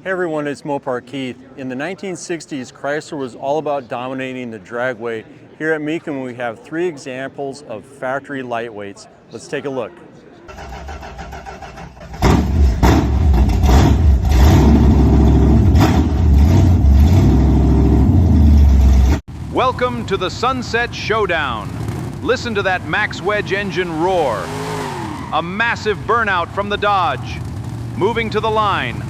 Hey everyone, it's Mopar Keith. In the 1960s, Chrysler was all about dominating the dragway. Here at Mecum, we have 3 examples of factory lightweights. Let's take a look. Welcome to the Sunset Showdown. Listen to that Max Wedge engine roar. A massive burnout from the Dodge. Moving to the line.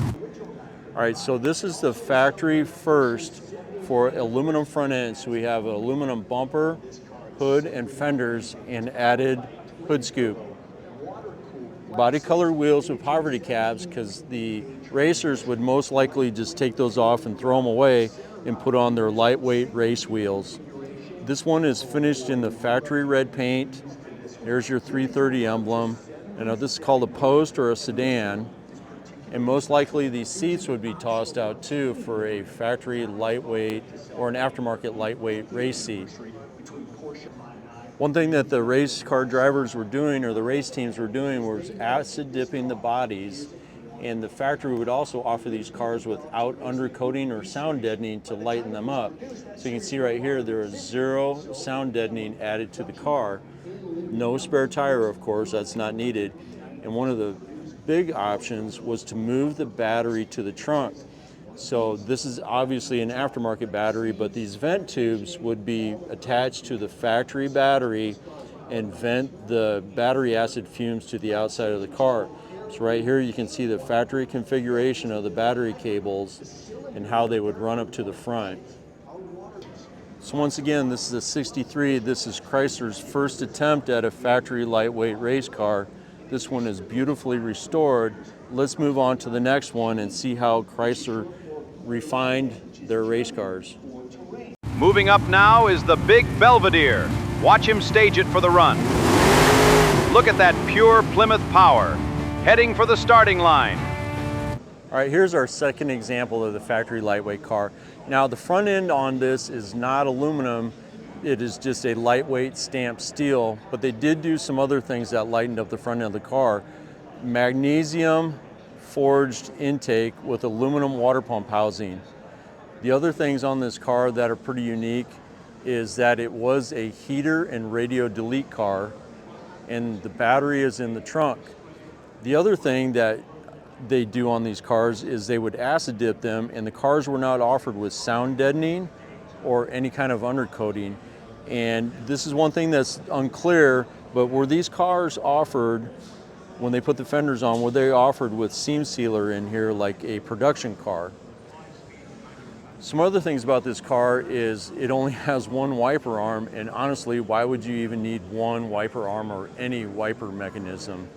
All right, so this is the factory first for aluminum front end. So we have an aluminum bumper, hood, and fenders, and added hood scoop. Body colored wheels with poverty caps, because the racers would most likely just take those off and throw them away and put on their lightweight race wheels. This one is finished in the factory red paint. There's your 330 emblem. And now this is called a post or a sedan. And most likely these seats would be tossed out too for a factory lightweight or an aftermarket lightweight race seat. One thing that the race car drivers were doing, or the race teams were doing, was acid dipping the bodies. And the factory would also offer these cars without undercoating or sound deadening to lighten them up. So you can see right here, there is 0 sound deadening added to the car. No spare tire, of course, that's not needed. And one of the big options was to move the battery to the trunk. So this is obviously an aftermarket battery, but these vent tubes would be attached to the factory battery and vent the battery acid fumes to the outside of the car. So right here you can see the factory configuration of the battery cables and how they would run up to the front. So once again, this is a 63. This is Chrysler's first attempt at a factory lightweight race car. This one is beautifully restored. Let's move on to the next one and see how Chrysler refined their race cars. Moving up now is the big Belvedere. Watch him stage it for the run. Look at that pure Plymouth power. Heading for the starting line. All right, here's our second example of the factory lightweight car. Now the front end on this is not aluminum. It is just a lightweight stamped steel, but they did do some other things that lightened up the front end of the car. Magnesium forged intake with aluminum water pump housing. The other things on this car that are pretty unique is that it was a heater and radio delete car, and the battery is in the trunk. The other thing that they do on these cars is they would acid dip them, and the cars were not offered with sound deadening or any kind of undercoating. And this is one thing that's unclear, but were these cars offered, when they put the fenders on, were they offered with seam sealer in here like a production car? Some other things about this car is it only has 1 wiper arm, and honestly, why would you even need 1 wiper arm or any wiper mechanism?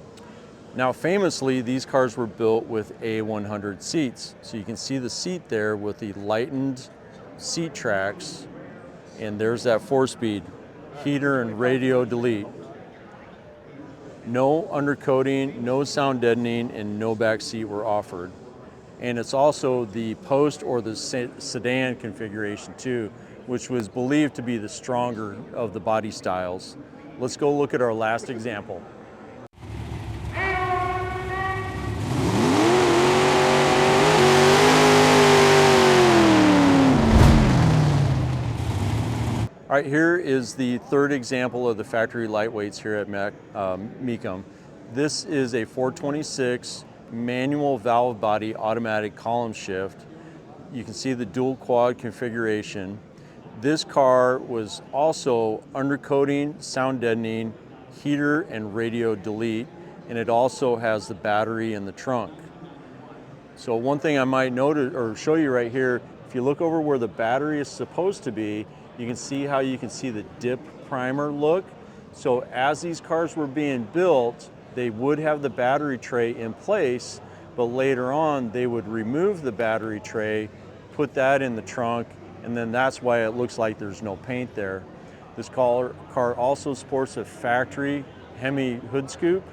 Now famously, these cars were built with A100 seats. So you can see the seat there with the lightened seat tracks. And there's that 4-speed heater and radio delete. No undercoating, no sound deadening, and no back seat were offered. And it's also the post or the sedan configuration too, which was believed to be the stronger of the body styles. Let's go look at our last example. All right, here is the third example of the factory lightweights here at Mecum. This is a 426 manual valve body automatic column shift. You can see the dual quad configuration. This car was also undercoating, sound deadening, heater and radio delete, and it also has the battery in the trunk. So one thing I might note or show you right here, if you look over where the battery is supposed to be, you can see how you can see the dip primer look. So as these cars were being built, they would have the battery tray in place, but later on they would remove the battery tray, put that in the trunk, and then that's why it looks like there's no paint there. This car also sports a factory Hemi hood scoop.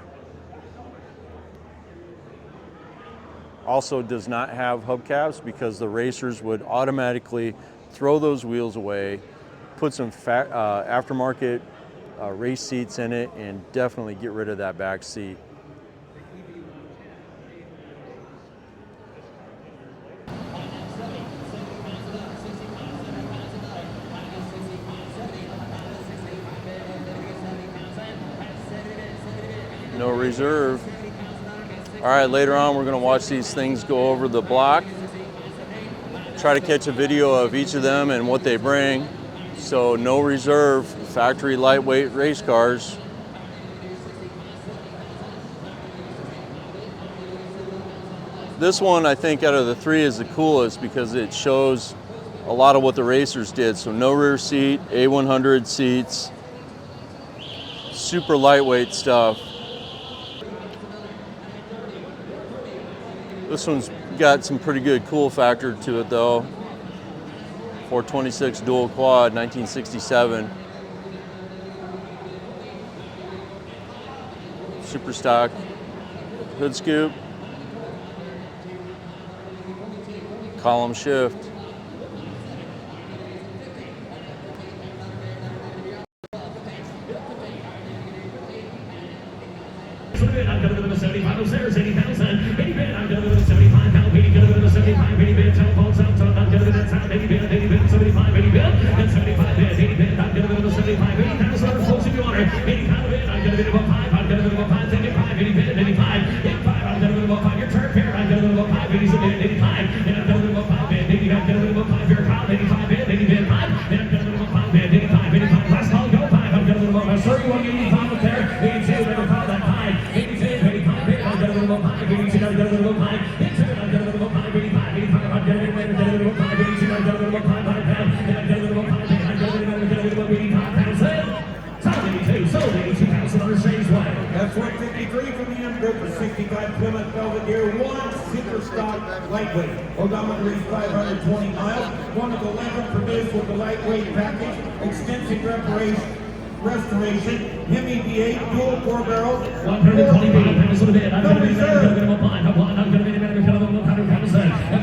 Also does not have hubcaps because the racers would automatically throw those wheels away, put some aftermarket race seats in it, and definitely get rid of that back seat. no reserve. All right, later on we're going to watch these things go over the block. Try to catch a video of each of them and what they bring. So no reserve, factory lightweight race cars. This one, I think, out of the three is the coolest because it shows a lot of what the racers did. So no rear seat, A100 seats, super lightweight stuff. This one's got some pretty good cool factor to it though. 426 dual quad, 1967. Super stock hood scoop. Column shift. I'm going to go to 75 upstairs, 80,000, 80 bid, I'm going to go to 75 pound, 80, going to go to 75, 80 bid, telephone sound, I'm going to go to that sound, 80 bid, 75, 80 bid, and 75 bid, 80 bid, I'm going to go to 75, 80,000, folks in the order, 80 pound bid, I'm going to go to 5, I'm going to go to 5, 75, 80 bid, 85, 85, I'm going to go to 5, your turn pair, I'm going to go to 5, 80 bid, 85, and I'm going to go to 5 bid, 80, I'm going to go to 5, your crowd, 85 bid, 80 bid, 5, and I'm going to go to 5 bid, 85, 85, last call, go 5, I'm going to go to 5, sorry, 185 up there, 82, never call that 5, 82, 85 bid, I'm going to go to 5, 82, I'm going to go to 5, 82, I'm going to go to 5, 85, 85, I'm going to go to 5, 82, I'm going to go to 5, 5 pound, and I'm going to go to 5, I'm going to go to 85,000, sold 82, sold 82,000 on the stage way. That's 153 from the M Group, a 65 Plymouth Belvedere 1 super stock lightweight. Odometer reached 520 miles. One of 11 produced with the lightweight package, extensive restoration, Hemi V8, dual 4 barrels. 125 pounds of the bid. I'm going to be I'm going to apply. I'm going to be I'm going to be 100,000. I'm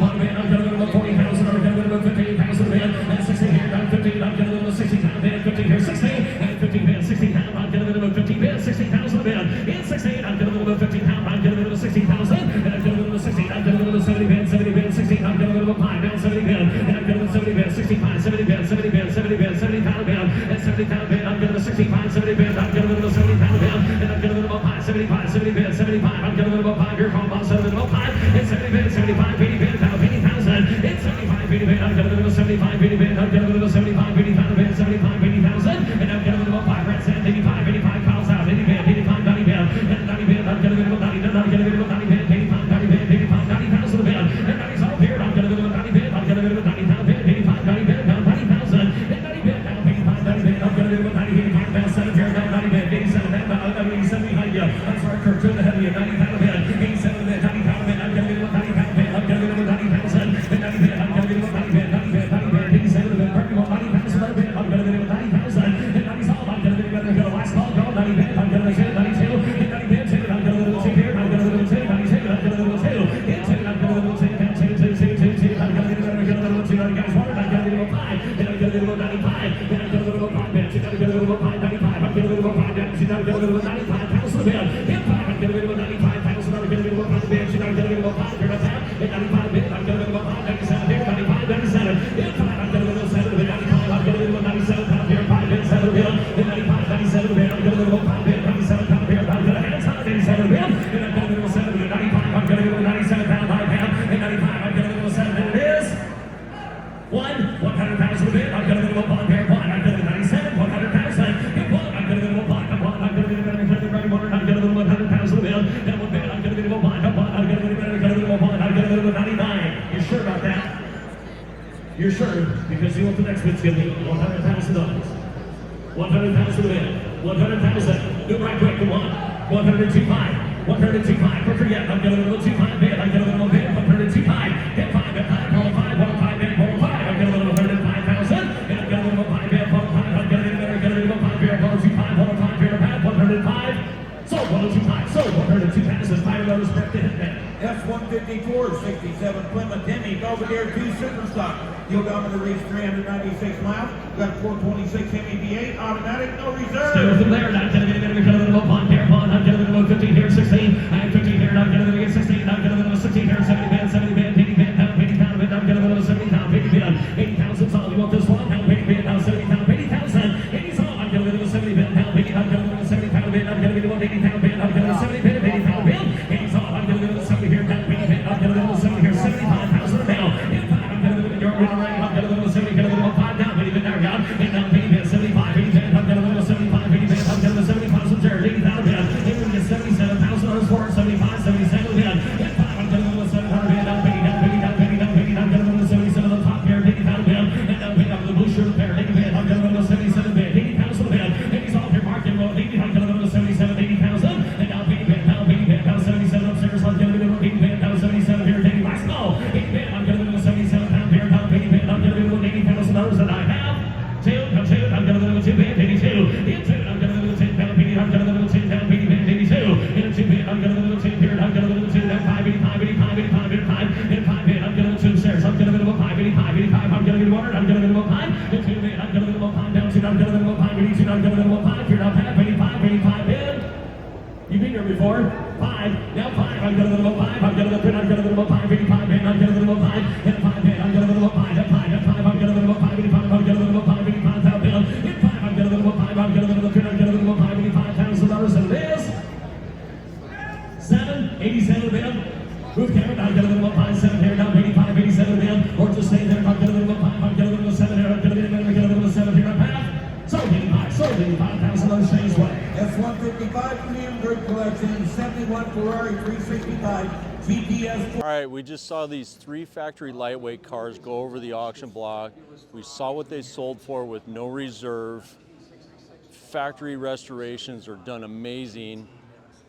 going to be 40,000. I'm going to be 15 pounds of the bid. And 60 here, I'm 15. I'm going to be 60 pound bid. 15 here, 60. And 15 bid, 60 pound. I'm going to be 15 bid, 60,000 bid. In 16, I'm going to be 15 pound. I'm going to be 60,000. And I'm going to be 16. I'm going to be 70 bid, 70 bid, 16. I'm going to be 5 down 70 bid. And I'm going to be 70 bid, 65, 70 bid, 70 bid, 70 bid, 70 pound bid. And 70 pound bid. I'm going to be 65, 70 bid. I'm going to be 70 pound bid. And I'm going to be 5, 75, 70 bid, 75. I'm going to be 5 here, call about 7 and 5. And 70 bid, 75, 80 bid, pound 80,000. It's 75, 80 bid. I'm going to be 75, 80 bid. I'm going to be 75, 80 pound bid, 75, 80,000. And I'm going to be 5 rats and 85, 85 pounds out. 80 bid, 85, 90 bid. And 90 bid. I'm going to be 90, I'm going to be 90 bid, 85, 90 bid, 85, 90 pounds of the bid. And 90's all here. I'm going to be 90 bid. I'm going to be 90 pound bid, 85, 90 bid, pound 90,000. And 90 bid, pound 85, 90 bid. I'm going to be 90, 85 pounds, 7 here, 90 bid, 87, 87 behind you. I'm sorry, Kirk, to the heavy, 90 pound bid, 87 bid, 90 pound bid. I'm going to be 90 pound bid. I'm going to be 90,000. And 90 bid, I'm going to be 90 bid, 90 bid, 90 bid, 87 bid, 90 pounds of the bid. I'm going to be 90,000. And 90's all. I'm going to be last call, go 90 bid. I'm going to be 92, and 90 bid, 2. I'm going to be 2 here. I'm going to be 2, 92. I'm going to be 2. And 2, I'm going to be 2, and 2. I'm going to be 2, 90 guys wanted. I'm going to be 5, and I'm going to be 95. And I'm going to be 5 bid. I'm going to be 5, 95. I'm going to be 5 down. I'm going to be 95 pounds of the bid. And 5, I'm going to be 95 pounds. I'm going to be 5 bid. I'm going to be 5 here. And 95 bid. I'm going to be 5, 97 here. 95, 97. And 5, I'm going to be 7 bid. 95. I'm going to be 97 pound here. 5 bid, 7 bid. And 95, 97 bid. I'm going to be 5 bid. 97 pound here. I'm going to hands on 87 bid. And I'm going to be 7 bid. 95. I'm going to be 97 pound, 5 pound. And 95. I'm going to be 7 bid. It is 100 pounds of the bid. I'm going to be 1 here. 1. I'm going to be 97. 100,000. And 1. I'm going to be 1. I'm going to be 100 pounds of the bid. And 1 bid. I'm going to be 1. I'm going to be 1. I'm going to be 99. You sure about that? You're sure? Because you know what the next bid's going to be? $100,000. 100,000 of the bid. 100,000. Do it right quick. Come on. 102.5. 102.5. Don't forget. I'm going to go 2.5 bid. I'm going to go bid. 102.5. Get 5. Get 5. 105 bid. 105. I'm going to go 105,000. And I'm going to go 5 bid. 105. I'm going to go 5 bid. 102.5. 105 bid. 105. Sold 102.5. Sold 102,000. 5 dollars per hit. F-154, 67 Plymouth Hemi Belvedere 2 super stock. The odometer reached 396 miles. Got 426 Hemi V8 automatic, no reserve. Stay with them there. I'm going to be a pond here. Pond. I'm going to be 15 here. 16. I have 15 here. I'm going to be 16. I'm going to be 16 here. 70 bid. 70 bid. 80 bid. Pound. 80 pound bid. I'm going to be 70 pound. 80 bid. 80,000 sold. You want this one? Pound. 80 bid. Pound. 70 pound. 80,000. 80 sold. I'm going to be 70 bid. Pound. 80. I'm going to be 70 pound bid. I'm going to be 80 pound bid. I'm going to be 70 You've been here before. 5. Now 5. I'm gonna go 5. I'm gonna go 5. I'm gonna go 5. 85. I'm gonna go 5. And 5. I'm gonna go 5. And 5. And 5. I'm gonna go 5. 85. I'm gonna go 5. 85. And 5. I'm gonna go 5. I'm gonna go 5. I'm gonna go 5. $85,000. And it is 7. 87 then. Move camera. I'm gonna go 5. 7 here. Now 85. 87 then. Or just stay there. I'm gonna go 5. I'm gonna go 7 here. I'm gonna go 7 here. I'm half. Sold $85,000 Shane's way. F-155 from the M Group collection, 71 Ferrari 365 GTS. All right, we just saw these 3 factory lightweight cars go over the auction block. We saw what they sold for with no reserve. Factory restorations are done amazing.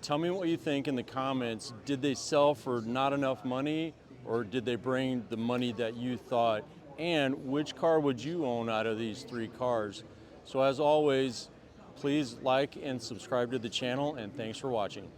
Tell me what you think in the comments. Did they sell for not enough money, or did they bring the money that you thought? And which car would you own out of these 3 cars? So as always, please like and subscribe to the channel, and thanks for watching.